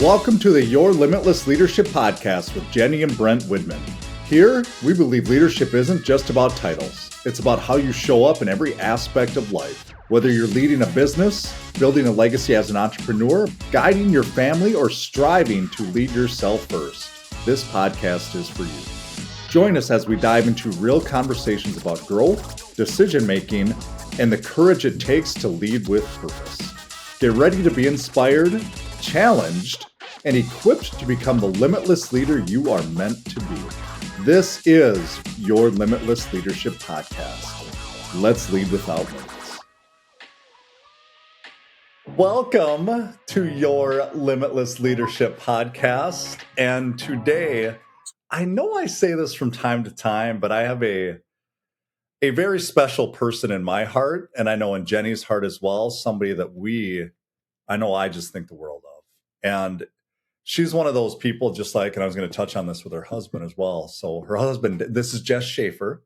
Welcome to the Your Limitless Leadership podcast with Jenny and Brent Widman. Here, we believe leadership isn't just about titles. It's about how you show up in every aspect of life. Whether you're leading a business, building a legacy as an entrepreneur, guiding your family, or striving to lead yourself first, this podcast is for you. Join us as we dive into real conversations about growth, decision-making, and the courage it takes to lead with purpose. Get ready to be inspired, challenged, and equipped to become the limitless leader you are meant to be. This is Your Limitless Leadership podcast. Let's lead without limits. Welcome to Your Limitless Leadership podcast. And today, I know I say this from time to time, but I have a very special person in my heart, and I know in Jenny's heart as well, somebody that I just think the world of. And she's one of those people, just like, and I was going to touch on this with her husband as well. So her husband, this is Jess Shaffer.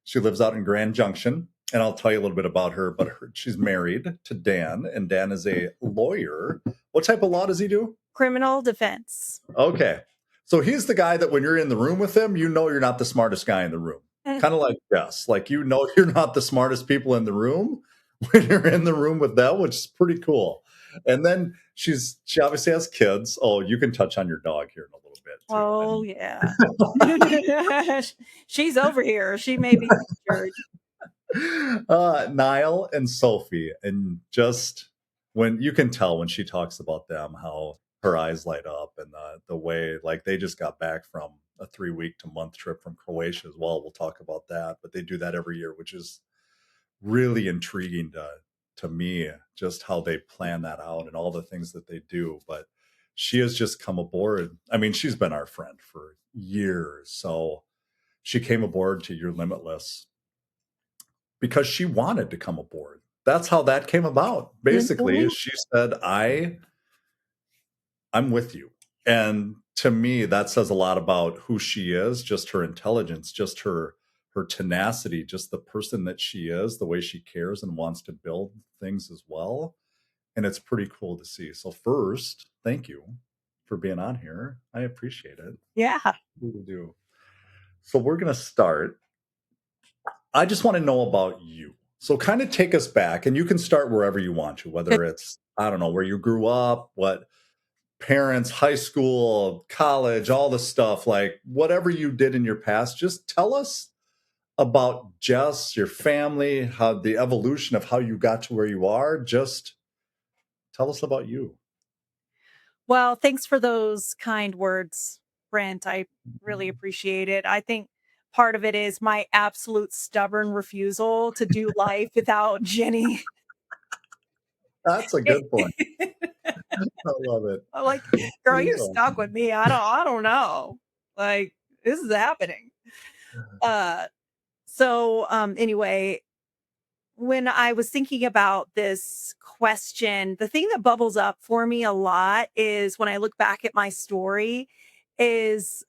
She lives out in Grand Junction, and I'll tell you a little bit about her, but she's married to Dan, and Dan is a lawyer. What type of law does he do? Criminal defense. Okay. So he's the guy that when you're in the room with him, you know you're not the smartest guy in the room. Kind of like Jess. Like, you know you're not the smartest people in the room when you're in the room with them, which is pretty cool. And then she obviously has kids. Oh, you can touch on your dog here in a little bit, too. Yeah. She's over here. She may be injured. Niall and Sophie. And just when you can tell when she talks about them, how her eyes light up, and the way, like, they just got back from a 3-week to month trip from Croatia as well. We'll talk about that, but they do that every year, which is really intriguing to me, just how they plan that out and all the things that they do. But she has just come aboard. I mean, she's been our friend for years. So she came aboard to Your Limitless because she wanted to come aboard. That's how that came about. Basically, she said, I'm with you. And to me, that says a lot about who she is, just her intelligence, just her tenacity, just the person that she is, the way she cares and wants to build things as well. And it's pretty cool to see. So first, thank you for being on here. I appreciate it. Yeah. We do. So we're going to start. I just want to know about you. So kind of take us back, and you can start wherever you want to, whether it's, I don't know, where you grew up, what parents, high school, college, all the stuff, like whatever you did in your past. Just tell us about Jess, your family, how the evolution of how you got to where you are. Just tell us about you. Well, thanks for those kind words, Brent. I really appreciate it. I think part of it is my absolute stubborn refusal to do life without Jenny. That's a good point. I love it. I'm like, girl, you're stuck with me. I don't know. Like, this is happening. Anyway, when I was thinking about this question, the thing that bubbles up for me a lot is when I look back at my story is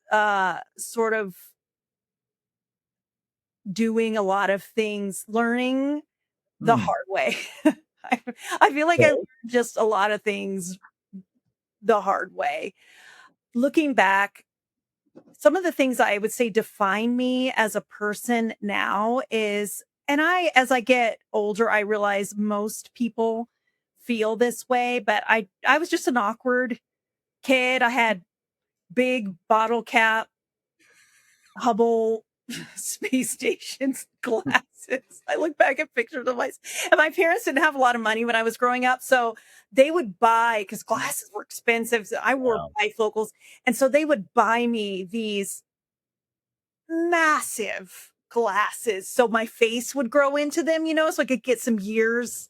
sort of doing a lot of things, learning the hard way. I feel like I learned just a lot of things the hard way. Looking back, some of the things I would say define me as a person now is, and as I get older, I realize most people feel this way, but I was just an awkward kid. I had big bottle cap, Hubble space stations glasses. I look back at pictures of myself, and my parents didn't have a lot of money when I was growing up. So they would buy, because glasses were expensive. So I wore bifocals. And so they would buy me these massive glasses so my face would grow into them, so I could get some years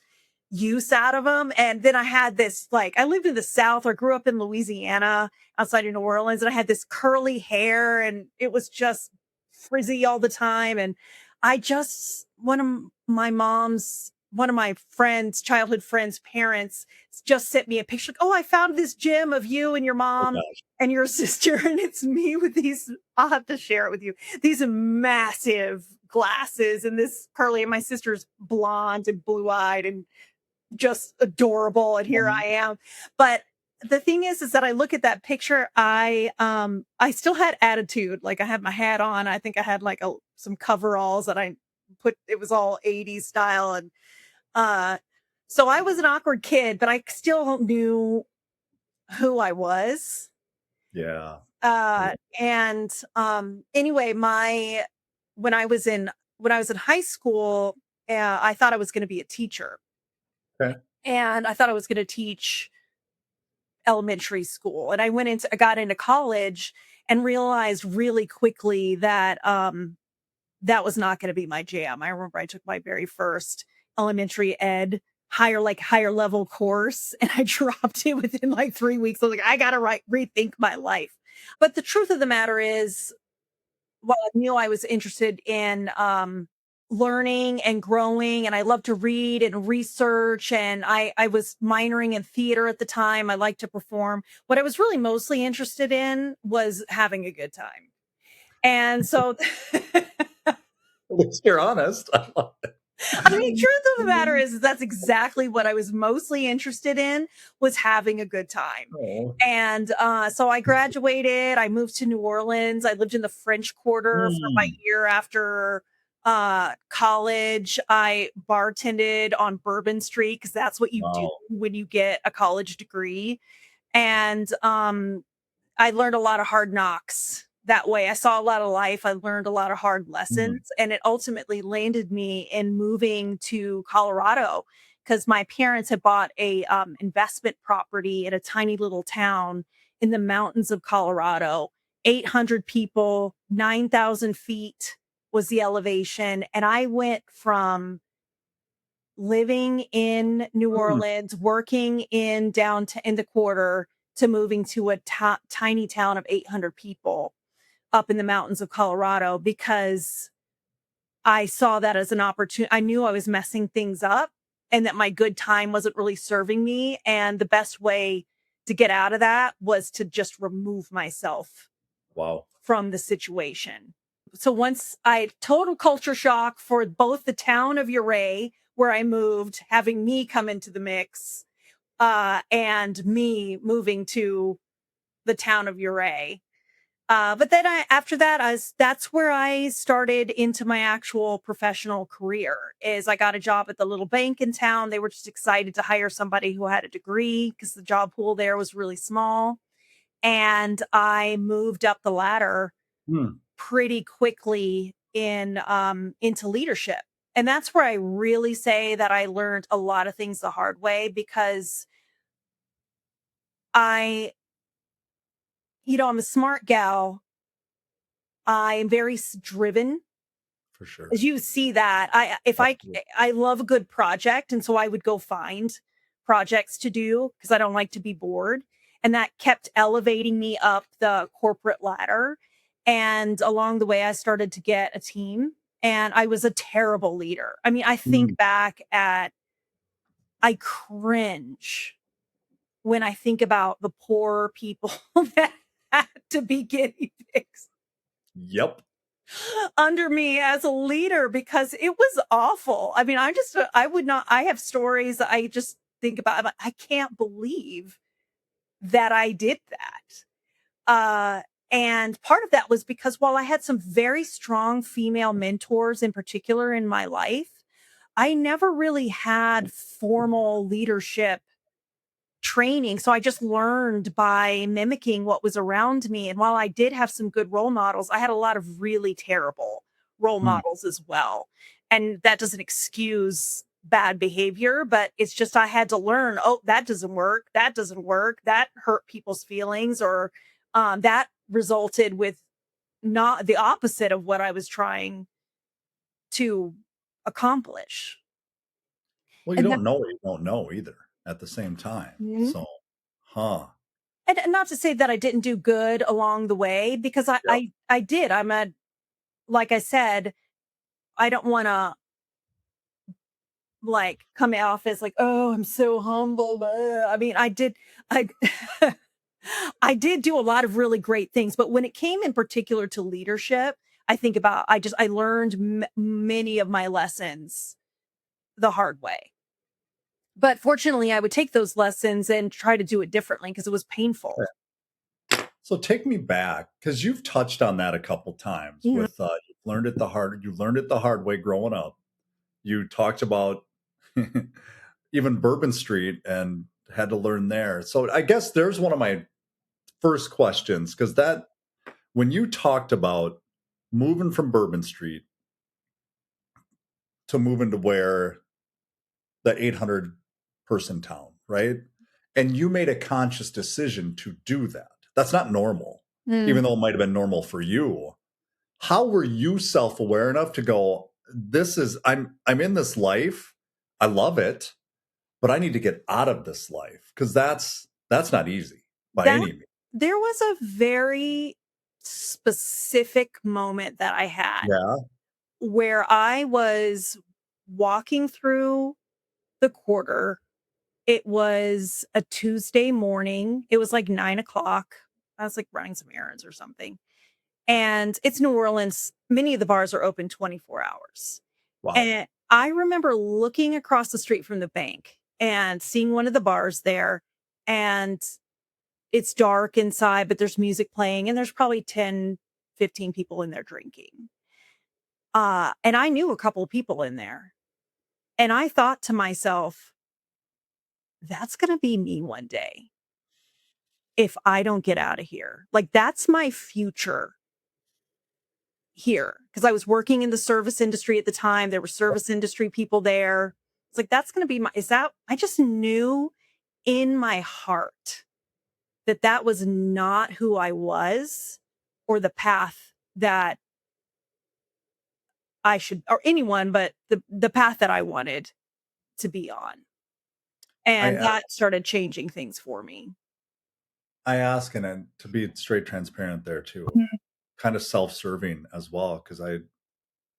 use out of them. And then I had this, like, I lived in the South, or grew up in Louisiana outside of New Orleans, and I had this curly hair, and it was just frizzy all the time. And one of my friends, childhood friends' parents just sent me a picture. Like, oh, I found this gem of you and your mom and your sister. And it's me with these, I'll have to share it with you, these massive glasses and this curly, and my sister's blonde and blue eyed and just adorable. And here I am. But the thing is that I look at that picture, I still had attitude. Like I had my hat on. I think I had like some coveralls that I put, it was all 80s style. And uh so I was an awkward kid, but I still knew who I was. Yeah. Uh Yeah. and anyway, my when I was in when I was in high school, I thought I was going to be a teacher. Okay. And I thought I was going to teach elementary school. And I got into college and realized really quickly that that was not going to be my jam. I remember I took my very first elementary ed higher level course and I dropped it within like 3 weeks. I was like, I got to rethink my life. But the truth of the matter is, while I knew I was interested in learning and growing, and I love to read and research, and I was minoring in theater at the time. I like to perform. What I was really mostly interested in was having a good time. And so At least you're honest. I love it. I mean, truth of the matter is that's exactly what I was mostly interested in, was having a good time. Oh. And so I graduated, I moved to New Orleans. I lived in the French Quarter for my Mm. year after college. I bartended on Bourbon Street because that's what you do Wow. when you get a college degree. And I learned a lot of hard knocks that way. I saw a lot of life. I learned a lot of hard lessons, Mm. and it ultimately landed me in moving to Colorado because my parents had bought a investment property in a tiny little town in the mountains of Colorado. 800 people, 9,000 feet was the elevation, and I went from living in New Mm. Orleans, working in downtown in the quarter, to moving to a tiny town of 800 people up in the mountains of Colorado because I saw that as an opportunity. I knew I was messing things up and that my good time wasn't really serving me. And the best way to get out of that was to just remove myself Wow. from the situation. So once I total culture shock for both the town of Uray, where I moved, having me come into the mix, and me moving to the town of Uray. But then after that, that's where I started into my actual professional career. Is I got a job at the little bank in town. They were just excited to hire somebody who had a degree because the job pool there was really small. And I moved up the ladder Mm. pretty quickly in into leadership. And that's where I really say that I learned a lot of things the hard way because I, I'm a smart gal. I'm very driven. For sure. As you see that, Absolutely. I love a good project, and so I would go find projects to do because I don't like to be bored, and that kept elevating me up the corporate ladder. And along the way, I started to get a team, and I was a terrible leader. I mean, I Mm. think back at I cringe when I think about the poor people that had to be guinea pigs Yep. under me as a leader because it was awful. I mean, I would not, I have stories that I just think about. I'm like, I can't believe that I did that. Uh, and part of that was because while I had some very strong female mentors in particular in my life, I never really had formal leadership training. So I just learned by mimicking what was around me. And while I did have some good role models, I had a lot of really terrible role Mm. models as well. And that doesn't excuse bad behavior, but it's just I had to learn, oh, that doesn't work. That doesn't work. That hurt people's feelings, or that resulted with not the opposite of what I was trying to accomplish. Well, you And that, don't know what you don't know either at the same time. Mhm. So, huh. And not to say that I didn't do good along the way, because Yep. I did. Like I said, I don't want to like come off as like, oh, I'm so humble. I mean, I, I did do a lot of really great things, but when it came in particular to leadership, I learned many of my lessons the hard way. But fortunately, I would take those lessons and try to do it differently because it was painful. So take me back because you've touched on that a couple times Mhm. with you learned it the hard way growing up. You talked about even Bourbon Street and had to learn there. So I guess there's one of my first questions because that when you talked about moving from Bourbon Street to moving to where the 800 person town, right? And you made a conscious decision to do that. That's not normal, Mm. even though it might have been normal for you. How were you self-aware enough to go, I'm in this life. I love it, but I need to get out of this life because that's not easy by That any means. there was a very specific moment that I had Yeah. where I was walking through the quarter. It was a Tuesday morning. It was like 9 o'clock. I was like running some errands or something. And it's New Orleans. Many of the bars are open 24 hours. Wow. And I remember looking across the street from the bank and seeing one of the bars there. And it's dark inside, but there's music playing, and there's probably 10, 15 people in there drinking. And I knew a couple of people in there. And I thought to myself, that's going to be me one day if I don't get out of here. Like, that's my future here. Cause I was working in the service industry at the time. There were service industry people there. It's like, that's going to be I just knew in my heart that that was not who I was or the path that I should, or anyone, but the path that I wanted to be on. And I that started changing things for me. I ask, and then to be straight transparent there too, Mhm. kind of self-serving as well, because I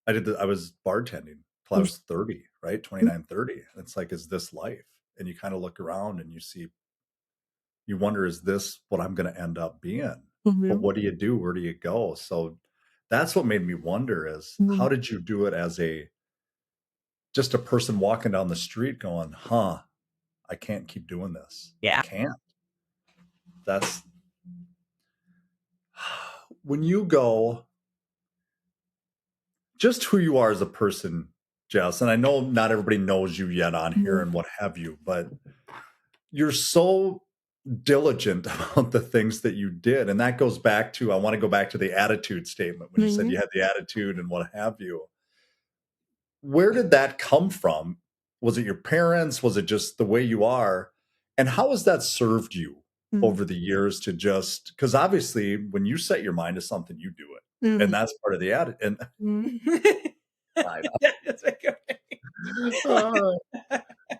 was bartending till I Mhm. was 30, right? 29, 30. It's like, is this life? And you kind of look around and you wonder, is this what I'm going to end up being? But Mhm. what do you do? Where do you go? So that's what made me wonder is how Mhm. did you do it as just a person walking down the street going, huh, I can't keep doing this. I Yeah. can't. That's when you go just who you are as a person, Jess. And I know not everybody knows you yet on here Mhm. and what have you, but you're so diligent about the things that you did. And that goes back to, I want to go back to the attitude statement when you said Mhm. you had the attitude and what have you. Where did that come from? Was it your parents? Was it just the way you are? And how has that served you Mhm. over the years to just, because obviously when you set your mind to something, you do it. And Mhm. that's part of the attitude. And Mhm. I Yeah, that's okay. know.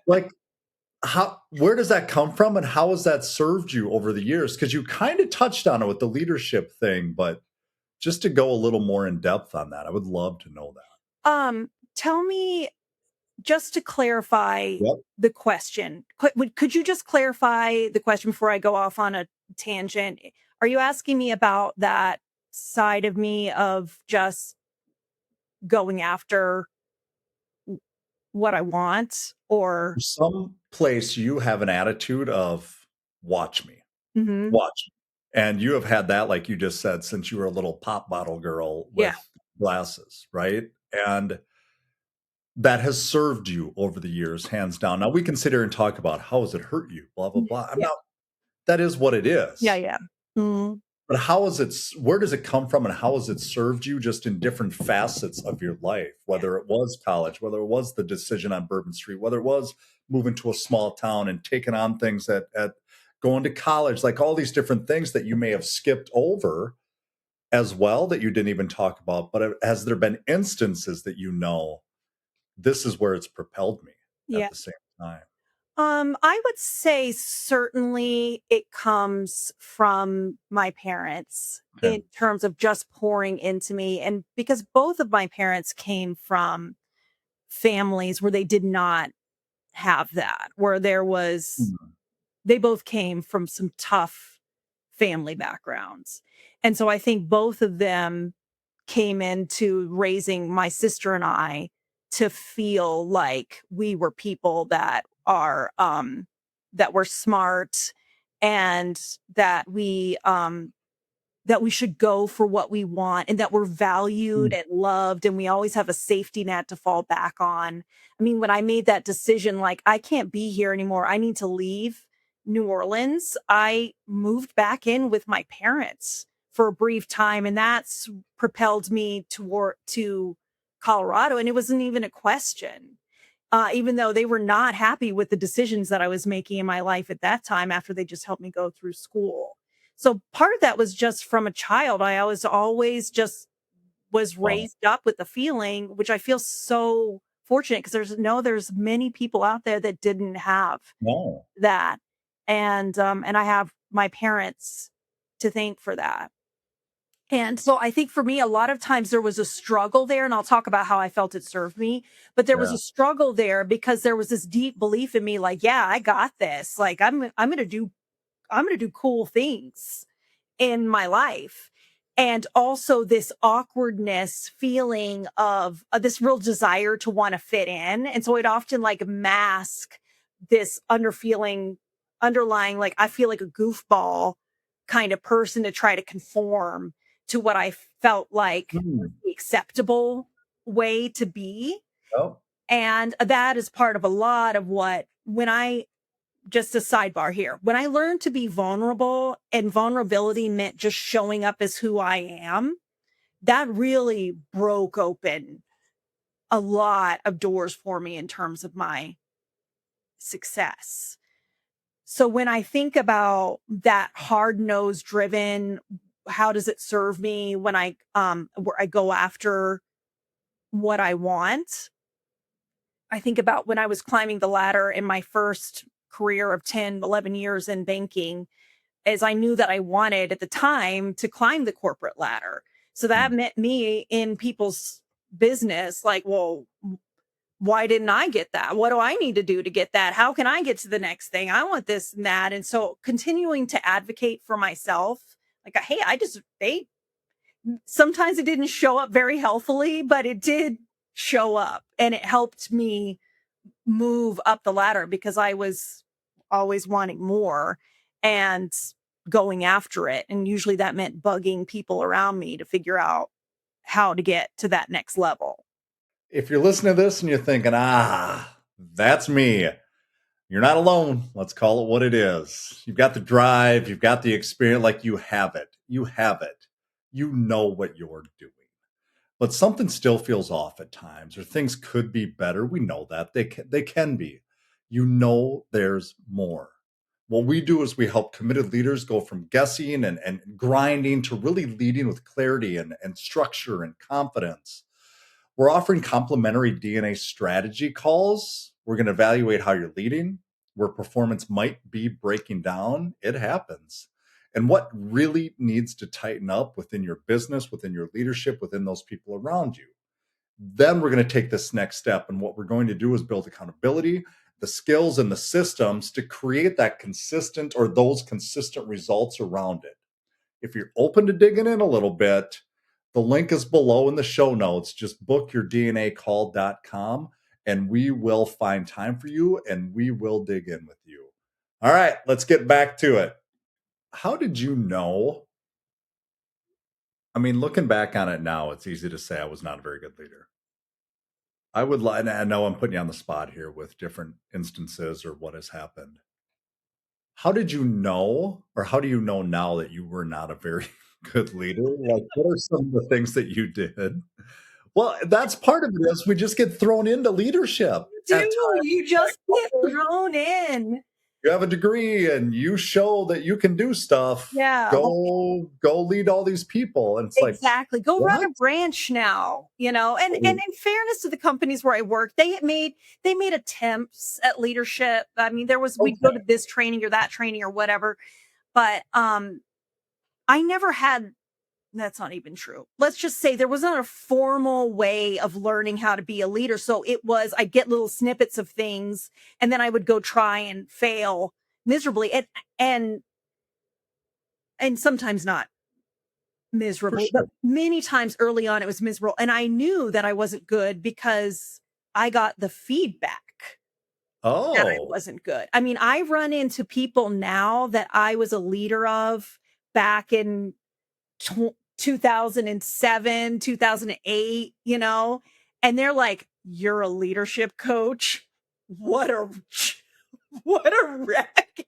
Like, how where does that come from and how has that served you over the years? Because you kind of touched on it with the leadership thing, but just to go a little more in depth on that, I would love to know that. Tell me, just to clarify Yep. the question, could you just clarify the question before I go off on a tangent? Are you asking me about that side of me of just going after what I want or Some place you have an attitude of watch me, Mhm. watch me. And you have had that, like you just said, since you were a little pop bottle girl Yeah. with glasses, right? And that has served you over the years, hands down. Now we can sit here and talk about how has it hurt you, blah, blah, Mhm. blah. I'm Yeah. not that is what it Yeah, is. yeah. Mhm. But where does it come from and how has it served you just in different facets of your life? Yeah. Whether it was college, whether it was the decision on Bourbon Street, whether it was moving to a small town and taking on things at going to college, like all these different things that you may have skipped over as well that you didn't even talk about. But has there been instances that this is where it's propelled me at Yeah. the same time? I would say certainly it comes from my parents Okay. in terms of just pouring into me. And because both of my parents came from families where they did not have that, where Mm. they both came from some tough family backgrounds. And so I think both of them came into raising my sister and I to feel like we were people that that we're smart, and that we should go for what we want, and that we're valued Mm. and loved, and we always have a safety net to fall back on. I mean, when I made that decision, like, I can't be here anymore, I need to leave New Orleans, I moved back in with my parents for a brief time, and that's propelled me to Colorado, and it wasn't even a question. Even though they were not happy with the decisions that I was making in my life at that time after they just helped me go through school. So part of that was just from a child. I was always just was Wow. raised up with the feeling, which I feel so fortunate because there's many people out there that didn't have No. that. And I have my parents to thank for that. And so I think for me, a lot of times there was a struggle there, and I'll talk about how I felt it served me. But there was Yeah. a struggle there because there was this deep belief in me, like, yeah, I got this. Like I'm gonna do cool things in my life. And also this awkwardness feeling of this real desire to want to fit in. And so it often like mask this underlying, like, I feel like a goofball kind of person to try to conform to what I felt like was Mm. the acceptable way to be. Oh. And that is part of a lot of what, when I just a sidebar here. When I learned to be vulnerable, and vulnerability meant just showing up as who I am, that really broke open a lot of doors for me in terms of my success. So when I think about that hard nose driven, how does it serve me when where I go after what I want? I think about when I was climbing the ladder in my first career of 10, 11 years in banking, as I knew that I wanted at the time to climb the corporate ladder. So that Mm. meant me in people's business, like, well, why didn't I get that? What do I need to do to get that? How can I get to the next thing? I want this and that. And so continuing to advocate for myself, like, hey, sometimes it didn't show up very healthily, but it did show up, and it helped me move up the ladder because I was always wanting more and going after it. And usually that meant bugging people around me to figure out how to get to that next level. If you're listening to this and you're thinking, that's me, you're not alone. Let's call it what it is. You've got the drive, you've got the experience, like you have it. You have it. You know what you're doing. But something still feels off at times, or things could be better. We know that they can be. You know, there's more. What we do is we help committed leaders go from guessing and grinding to really leading with clarity and structure and confidence. We're offering complimentary DNA strategy calls. We're going to evaluate how you're leading, where performance might be breaking down. It happens. And what really needs to tighten up within your business, within your leadership, within those people around you. Then we're going to take this next step. And what we're going to do is build accountability, the skills, and the systems to create that consistent or those consistent results around it. If you're open to digging in a little bit, the link is below in the show notes. Just book your DNAcall.com and we will find time for you and we will dig in with you. All right, let's get back to it. How did you know? I mean, looking back on it now, it's easy to say I was not a very good leader. I would like, and I know I'm putting you on the spot here with different instances or what has happened. How did you know, or how do you know now that you were not a very good leader? Like, what are some of the things that you did? Well, that's part of it is we just get thrown into leadership at Do times. you Like, just get okay, thrown in? you have a degree and you show that you can do stuff. Yeah. Go lead all these people. And it's like, Exactly. Go run what? a branch now, you know? And in fairness to the companies where I worked, they made attempts at leadership. I mean, we'd go Okay. to this training or that training or whatever, but I never had. That's not even true. Let's just say there wasn't a formal way of learning how to be a leader. So it was, I'd get little snippets of things and then I would go try and fail miserably, and and sometimes not For miserably, but sure. many times early on it was miserable. And I knew that I wasn't good because I got the feedback. that I Oh, wasn't good. I mean, I run into people now that I was a leader of back in 2007, 2008, and they're like, "You're a leadership coach? What a what a wreck."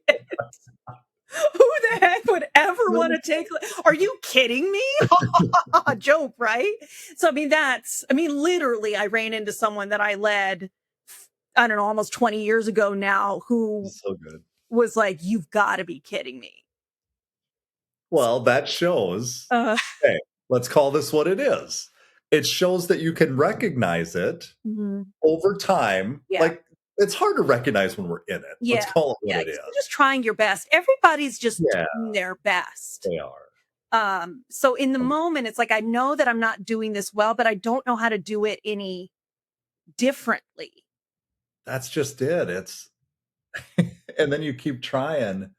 Who the heck would ever want to take? Are you kidding me? Joke, right? So, I mean, literally, I ran into someone that I led, I don't know, almost 20 years ago now, who so good. was like, "You've got to be kidding me." Well, that shows, Uh, hey, let's call this what it is. It shows that you can recognize it mhm. over time. Yeah, Like, it's hard to recognize when we're in it. yeah, Let's call it what yeah. it 'Cause you're is. just trying your best. Everybody's just Yeah, doing their best. they are. So in the moment, it's like I know that I'm not doing this well, but I don't know how to do it any differently. That's just it. It's and then you keep trying,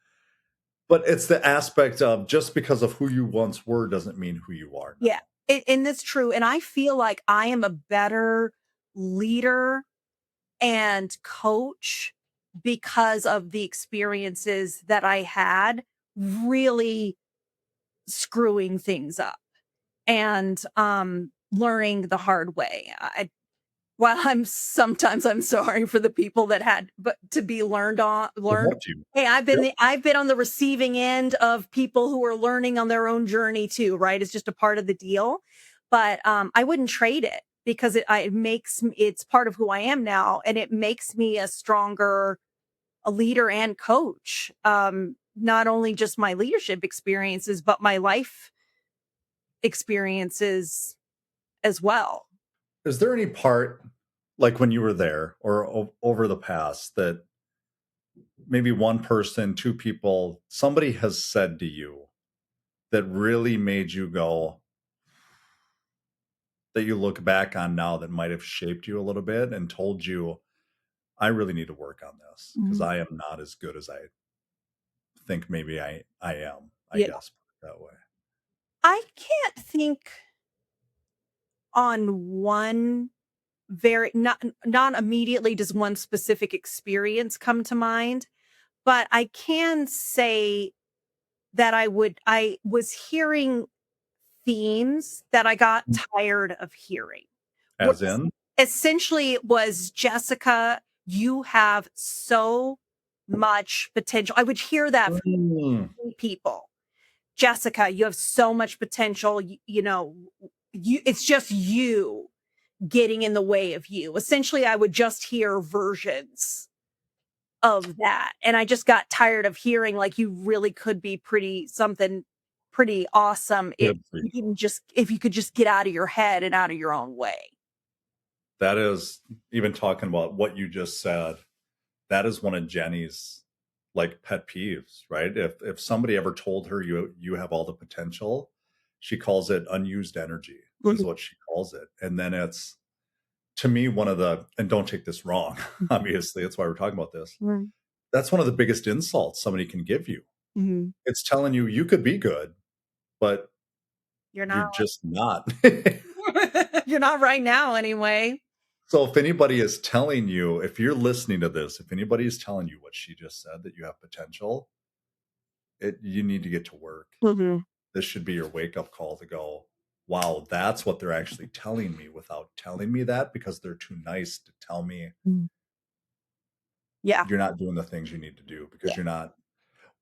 but it's the aspect of just because of who you once were doesn't mean who you are Yeah, now. and that's true, and I feel like I am a better leader and coach because of the experiences that I had really screwing things up and, learning the hard way. While I'm sorry for the people that had but to be It learned. helped you. Hey, Yep. I've been on the receiving end of people who are learning on their own journey too, right? It's just a part of the deal. But, I wouldn't trade it because it's part of who I am now, and it makes me a leader and coach. Not only just my leadership experiences, but my life experiences as well. Is there any part, like when you were there or over the past, that maybe one person, two people, somebody has said to you that really made you go, that you look back on now that might have shaped you a little bit and told you, I really need to work on this because Mhm. I am not as good as I think maybe I am, I Yeah. guess, put it that way. I can't think on one very not immediately does one specific experience come to mind, but I can say that I was hearing themes that I got tired of hearing. What As in? essentially it was, "Jessica, you have so much potential." I would hear that from Mm, people. "Jessica, you have so much potential. It's just you getting in the way of you." Essentially, I would just hear versions of that. And I just got tired of hearing like you really could be something pretty awesome good for you. if you could just get out of your head and out of your own way. That is, even talking about what you just said, that is one of Jenny's like pet peeves, right? If somebody ever told her you have all the potential, she calls it unused energy, is Mhm. what she calls it. And then it's, to me, one of the, and don't take this wrong, obviously, that's why we're talking about this. Mhm. That's one of the biggest insults somebody can give you. Mhm. It's telling you you could be good, but You're you're not just not. you're not right now anyway. So if anybody is telling you, if you're listening to this, if anybody is telling you what she just said, that you have potential, you need to get to work. Mhm. This should be your wake up call to go, wow, that's what they're actually telling me without telling me that, because they're too nice to tell me Mm. Yeah. you're not doing the things you need to do Yeah. because you're not.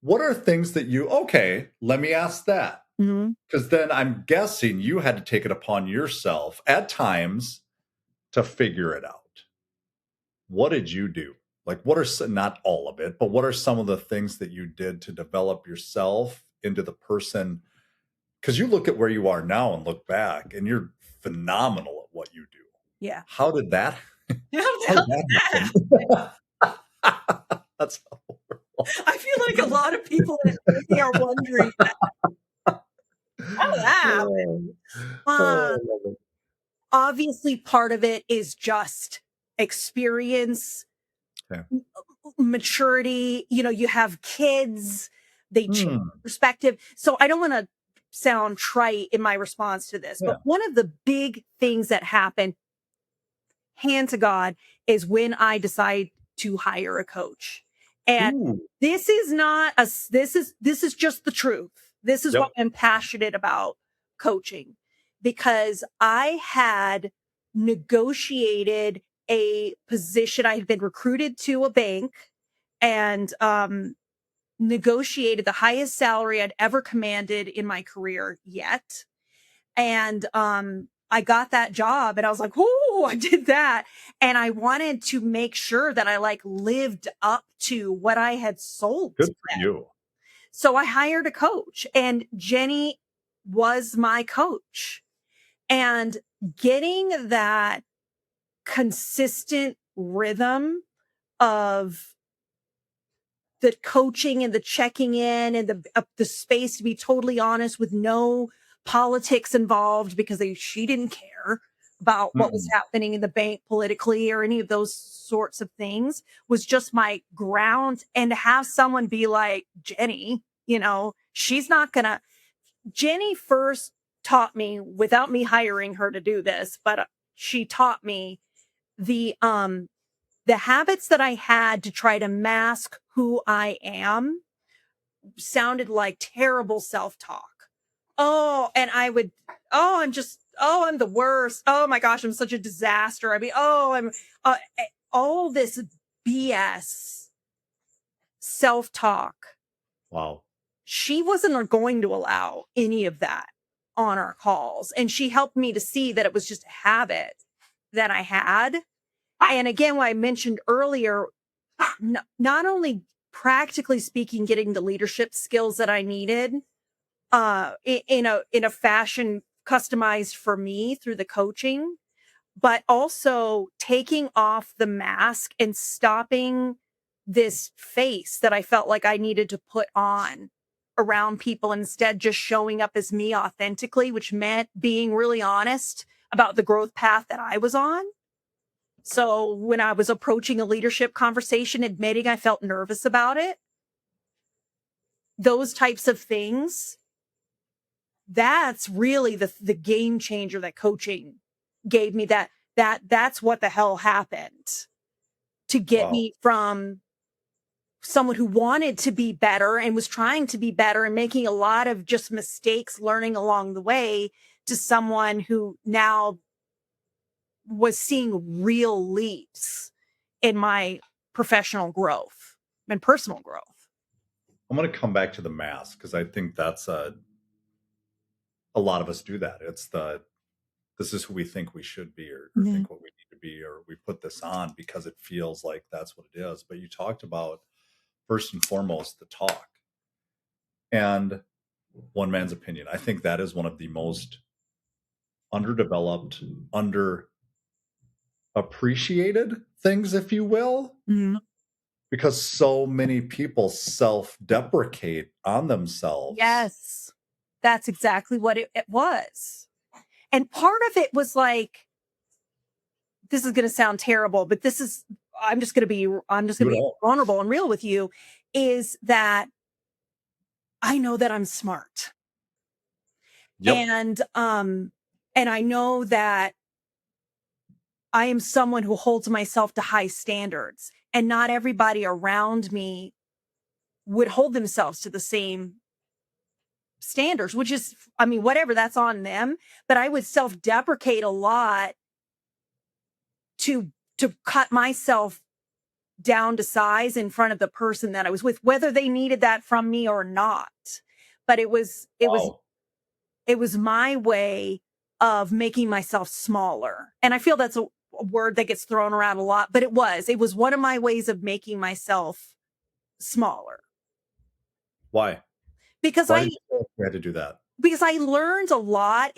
What are things that okay, let me ask that. Mhm. Because then I'm guessing you had to take it upon yourself at times to figure it out. What did you do? Like, what are not all of it, but what are some of the things that you did to develop yourself into the person? Because you look at where you are now and look back, and you're phenomenal at what you do. Yeah. How did that? How the How hell did did that that happen? That's horrible. I feel like a lot of people that know me are wondering that. How did that happen? Oh, Uh, oh, I love it. Obviously, part of it is just experience, Yeah. maturity. You have kids, they change Hmm. perspective. So I don't want to sound trite in my response to this, but Yeah. one of the big things that happened, hand to God, is when I decided to hire a coach. And Ooh. this is not this is just the truth. This is what Yep. I'm passionate about coaching, because I had negotiated a position. I had been recruited to a bank and negotiated the highest salary I'd ever commanded in my career yet. And I got that job and I was like, "Oh, I did that." And I wanted to make sure that I like lived up to what I had sold to Good for them. you. So I hired a coach, and Jenny was my coach. And getting that consistent rhythm of the coaching and the checking in and the space to be totally honest with no politics involved, because she didn't care about what was Mm-mm. happening in the bank politically or any of those sorts of things, was just my ground. And to have someone be like, Jenny, she's not gonna. Jenny first taught me, without me hiring her to do this, but she taught me the habits that I had to try to mask who I am sounded like terrible self-talk. Oh, and I would, I'm the worst. Oh my gosh, I'm such a disaster. I mean, I'm all this BS self-talk. Wow. She wasn't going to allow any of that on our calls. And she helped me to see that it was just a habit that I had. And again, what I mentioned earlier, not only practically speaking, getting the leadership skills that I needed in a fashion customized for me through the coaching, but also taking off the mask and stopping this face that I felt like I needed to put on around people, instead just showing up as me authentically, which meant being really honest about the growth path that I was on. So when I was approaching a leadership conversation, admitting I felt nervous about it, those types of things, that's really the game changer that coaching gave me. That's what the hell happened to get Wow. me from someone who wanted to be better and was trying to be better and making a lot of just mistakes learning along the way, to someone who now was seeing real leaps in my professional growth and personal growth. I'm going to come back to the mask because I think that's a lot of us do that. It's this is who we think we should be, or Mhm. think what we need to be, or we put this on because it feels like that's what it is. But you talked about, first and foremost, the talk. And one man's opinion. I think that is one of the most underdeveloped, underappreciated things, if you will, Mhm. because so many people self-deprecate on themselves. Yes, that's exactly what it was. And part of it was like, this is going to sound terrible, but I'm just going Do to it be all. vulnerable and real with you, is that I know that I'm smart. Yep. And I know that I am someone who holds myself to high standards, and not everybody around me would hold themselves to the same standards, which is, I mean, whatever, that's on them. But I would self-deprecate a lot to cut myself down to size in front of the person that I was with, whether they needed that from me or not. But Wow. it was my way of making myself smaller. And I feel that's a word that gets thrown around a lot, but it was one of my ways of making myself smaller, Why? because Why did you feel like you had to do that? I learned a lot.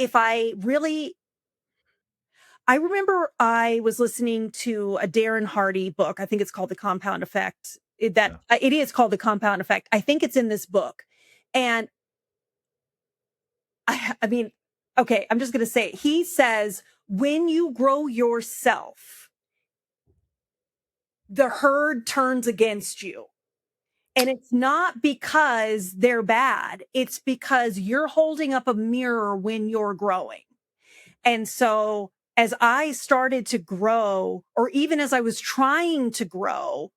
I remember I was listening to a Darren Hardy book. I think it's called The Compound Effect. Yeah. It is called The Compound Effect. I think it's in this book. And I mean, okay, I'm just going to say it. He says, when you grow yourself, the herd turns against you. And it's not because they're bad. It's because you're holding up a mirror when you're growing. And so as I started to grow, or even as I was trying to grow,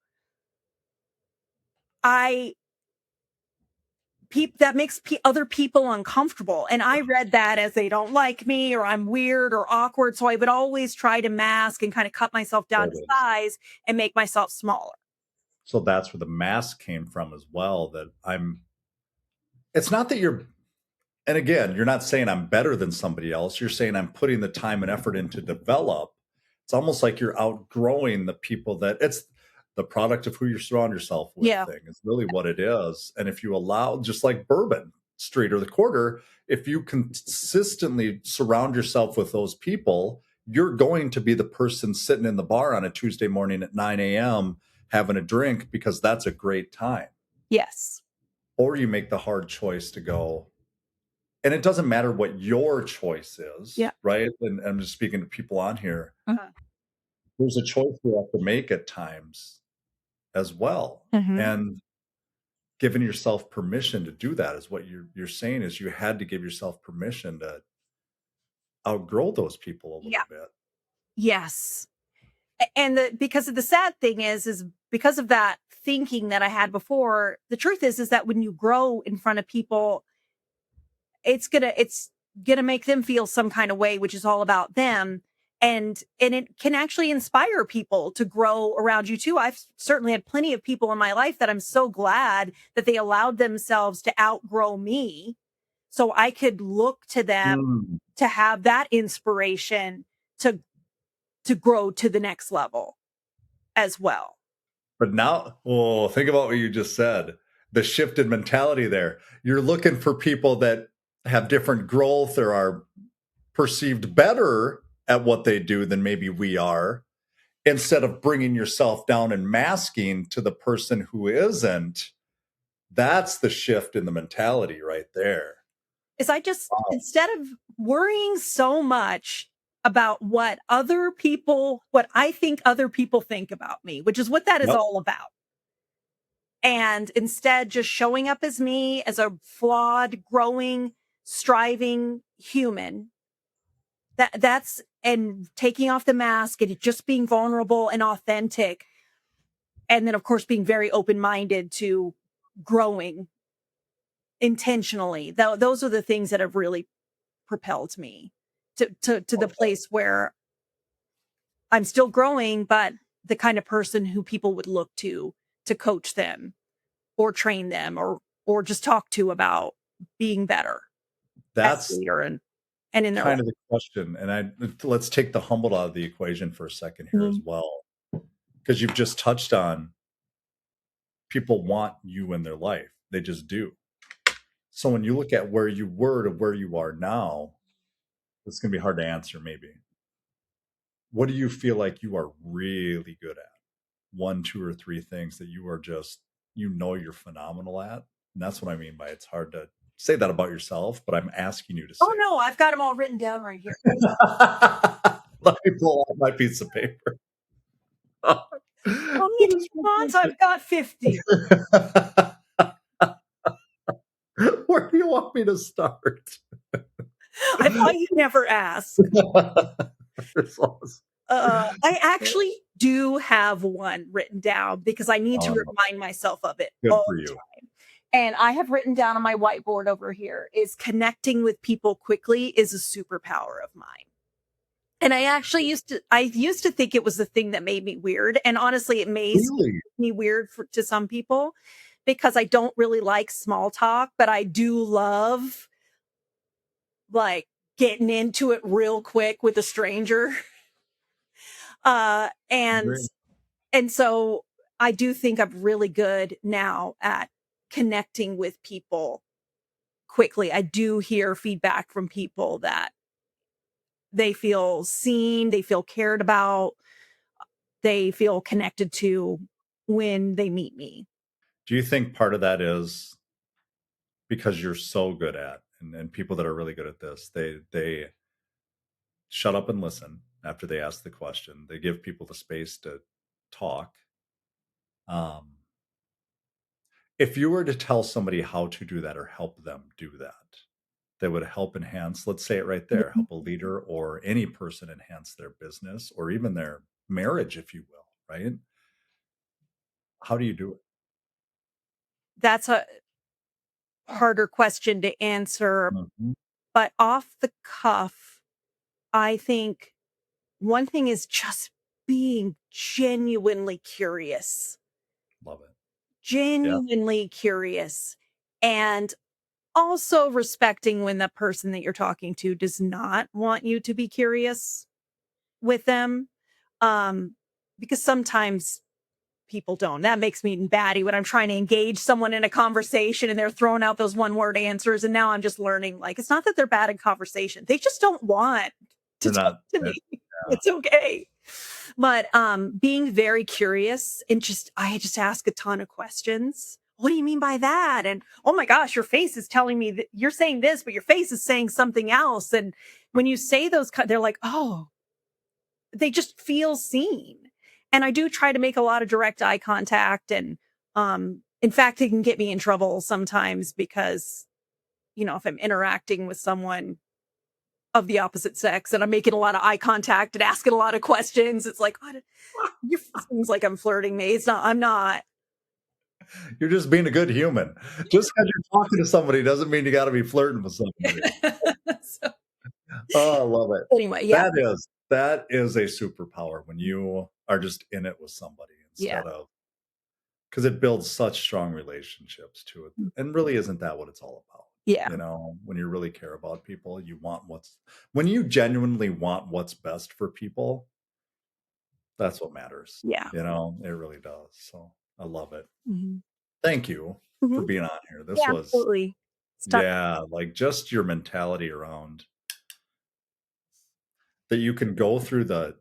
I that makes other people uncomfortable. And I read that as they don't like me or I'm weird or awkward. So I would always try to mask and kind of cut myself down There to it is. size and make myself smaller. So that's where the mask came from as well, that it's not that you're, and again, you're not saying I'm better than somebody else. You're saying I'm putting the time and effort in to develop. It's almost like you're outgrowing the people that it's the product of who you surround yourself with Yeah. thing is really what it is. And if you allow, just like Bourbon Street or the Quarter, if you consistently surround yourself with those people, you're going to be the person sitting in the bar on a Tuesday morning at 9 a.m. having a drink because that's a great time. Yes. Or you make the hard choice to go, and it doesn't matter what your choice is, Yeah. right? And I'm just speaking to people on here. Uh-huh. There's a choice we have to make at times as well. Mhm. And giving yourself permission to do that is what you're saying is you had to give yourself permission to outgrow those people a Yeah. little bit. Yes. And because of the sad thing is because of that thinking that I had before, the truth is that when you grow in front of people, it's gonna make them feel some kind of way, which is all about them. And it can actually inspire people to grow around you too. I've certainly had plenty of people in my life that I'm so glad that they allowed themselves to outgrow me so I could look to them Mm. to have that inspiration to grow to the next level as well. But now, oh, think about what you just said. The shifted mentality there. You're looking for people that have different growth or are perceived better at what they do than maybe we are, instead of bringing yourself down and masking to the person who isn't. That's the shift in the mentality right there. Is I just, Wow. instead of worrying so much about what I think other people think about me, which is what that is Yep. all about. And instead just showing up as me, as a flawed, growing, striving human. That's and taking off the mask and just being vulnerable and authentic. And then of course being very open-minded to growing intentionally. Those are the things that have really propelled me to the Okay. place where I'm still growing, but the kind of person who people would look to coach them or train them or just talk to about being better as a That's leader and in their life. kind of the question. And let's take the humble out of the equation for a second here as Mhm. well. Because you've just touched on people want you in their life. They just do. So when you look at where you were to where you are now, it's going to be hard to answer maybe. What do you feel like you are really good at? One, two, or three things that you are just, you're phenomenal at. And that's what I mean by it's hard to say that about yourself, but I'm asking you to Oh say no, I've got them all written down right here. it. Let me pull out my piece of paper. How many months? I've got 50. Where do you want me to start? I thought you'd never ask. That's awesome. I actually do have one written down because I need to Um, remind myself of it Good all for the you. time. And I have written down on my whiteboard over here is connecting with people quickly is a superpower of mine. And I used to think it was the thing that made me weird. And honestly, it may still Really? make me weird to some people because I don't really like small talk, but I do love like getting into it real quick with a stranger. Uh, and Agree. And so I do think I'm really good now at connecting with people quickly. I do hear feedback from people that they feel seen, they feel cared about, they feel connected to when they meet me. Do you think part of that is because you're so good at, and people that are really good at this, they shut up and listen after they ask the question. They give people the space to talk. Um, if you were to tell somebody how to do that or help them do that, that would help enhance, let's say it right there, help a leader or any person enhance their business or even their marriage, if you will, right? How do you do it? That's a harder question to answer, Mhm. but off the cuff, I think one thing is just being Love it. Yeah. genuinely curious, and also respecting when the person that you're talking to does not want you to be curious with them. Um, because sometimes people don't. That makes me batty when I'm trying to engage someone in a conversation and they're throwing out those one word answers. And now I'm just learning, like, it's not that they're bad in conversation. They just don't want to They're talk not to it me. yeah. It's okay. But being very curious and I just ask a ton of questions. What do you mean by that? And oh my gosh, your face is telling me that you're saying this, but your face is saying something else. And when you say they're like, oh, they just feel seen. And I do try to make a lot of direct eye contact, and in fact it can get me in trouble sometimes because, if I'm interacting with someone of the opposite sex and I'm making a lot of eye contact and asking a lot of questions, it's like, what, you seems like I'm flirting me. It's not, I'm not. You're just being a good human. Just because 'cause you're talking to somebody doesn't mean you gotta be flirting with somebody. So, Oh, I love it. anyway, yeah. That is a superpower when you are just in it with somebody Yeah. instead of, because it builds such strong relationships to it, and really isn't that what it's all about? Yeah. When you really care about people, you want what's when you genuinely want what's best for people, that's what matters, Yeah. it really does, so I love it. Mhm. Thank you for Mhm. being on here. This Yeah, was absolutely. Start. yeah, like, just your mentality around that you can go through the,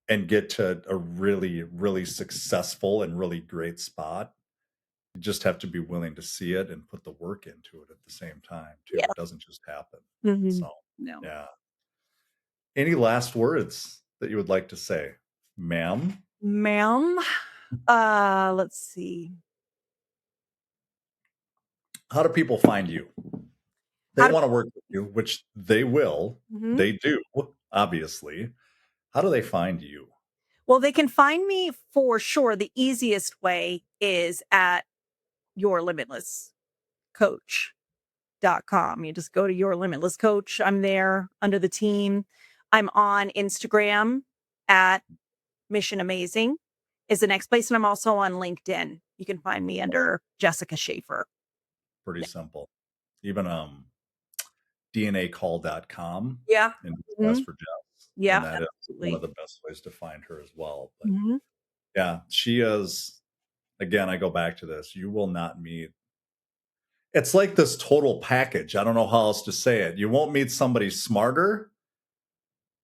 and get to a really, really successful and really great spot. You just have to be willing to see it and put the work into it at the same time too. Yeah. It doesn't just happen. Mhm. So, No. yeah. Any last words that you would like to say, ma'am? Ma'am, let's see. How do people find you? They How do want to work with you, which they will. Mhm. They do, obviously. How do they find you? Well, they can find me for sure. The easiest way is at Your Limitless Coach.com. You just go to Your Limitless Coach. I'm there under the team. I'm on Instagram at Mission Amazing is the next place. And I'm also on LinkedIn. You can find me under Jessica Shaffer. Pretty simple. Even DNAcall.com Yeah. and Mhm. ask for Jess. Yeah, And that is one absolutely. of the best ways to find her as well. But Mhm. yeah, she is, again, I go back to this. You will not meet, it's like this total package. I don't know how else to say it. You won't meet somebody smarter.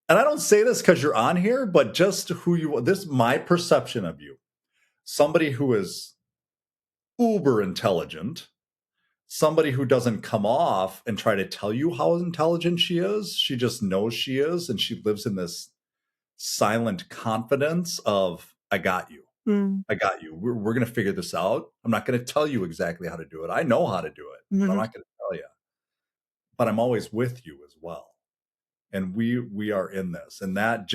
And I don't say this because you're on here, but just who you, this, my perception of you, somebody who is uber intelligent, somebody who doesn't come off and try to tell you how intelligent she is. She just knows she is. And she lives in this silent confidence of, I got you. Mm. I got you. We're going to figure this out. I'm not going to tell you exactly how to do it. I know how to do it, but I'm Mhm. not going to tell you. But I'm always with you as well. And we are in this, and that,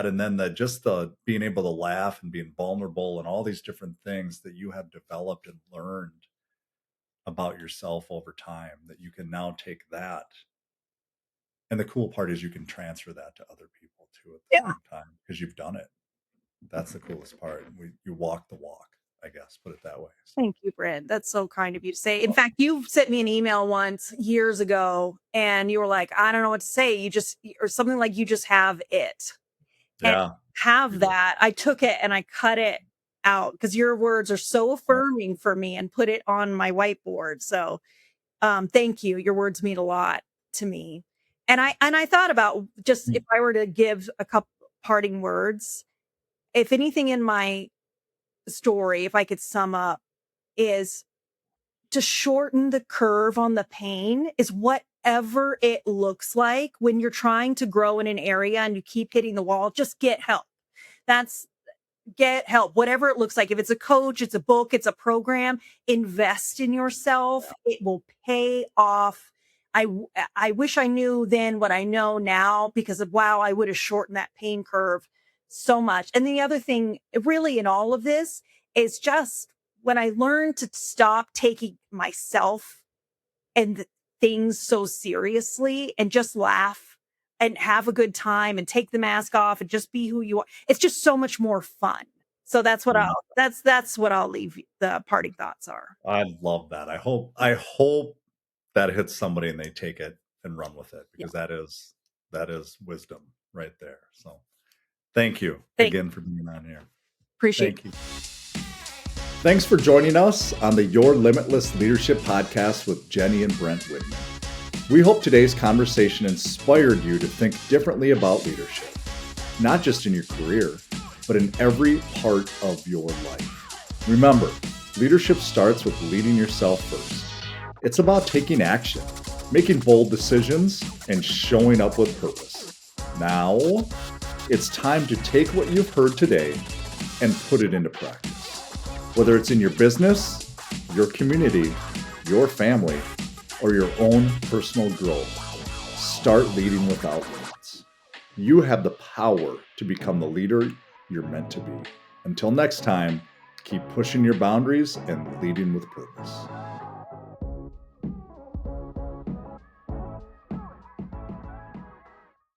and then the being able to laugh and being vulnerable and all these different things that you have developed and learned about yourself over time that you can now take that. And the cool part is you can transfer that to other people too at the Yeah. same time because you've done it. That's the coolest part. You walk the walk, I guess, put it that way. So, Thank you, Brent. That's so kind of you to say. In fact, you sent me an email once years ago and you were like, I don't know what to say. Or something like, you just have it. And yeah, have you do. that. I took it and I cut it out because your words are so affirming for me and put it on my whiteboard. So thank you. Your words mean a lot to me. And I thought about just if I were to give a couple parting words, if anything in my story, if I could sum up, is to shorten the curve on the pain is whatever it looks like when you're trying to grow in an area and you keep hitting the wall, just get help. That's get help, whatever it looks like. If it's a coach, it's a book, it's a program, invest in yourself. It will pay off. I wish I knew then what I know now, because of, wow, I would have shortened that pain curve so much. And the other thing really in all of this is just when I learned to stop taking myself and things so seriously and just laugh and have a good time and take the mask off and just be who you are. It's just so much more fun. So that's what that's what I'll leave the parting thoughts are. I love that. I hope that hits somebody and they take it and run with it, Yeah. because that is wisdom right there. So thank you Thank again for being on here. Appreciate Thank you. Thanks for joining us on the Your Limitless Leadership podcast with Jenny and Brent Widman. We hope today's conversation inspired you to think differently about leadership, not just in your career, but in every part of your life. Remember, leadership starts with leading yourself first. It's about taking action, making bold decisions, and showing up with purpose. Now, it's time to take what you've heard today and put it into practice. Whether it's in your business, your community, your family, or your own personal growth, start leading without limits. You have the power to become the leader you're meant to be. Until next time, keep pushing your boundaries and leading with purpose.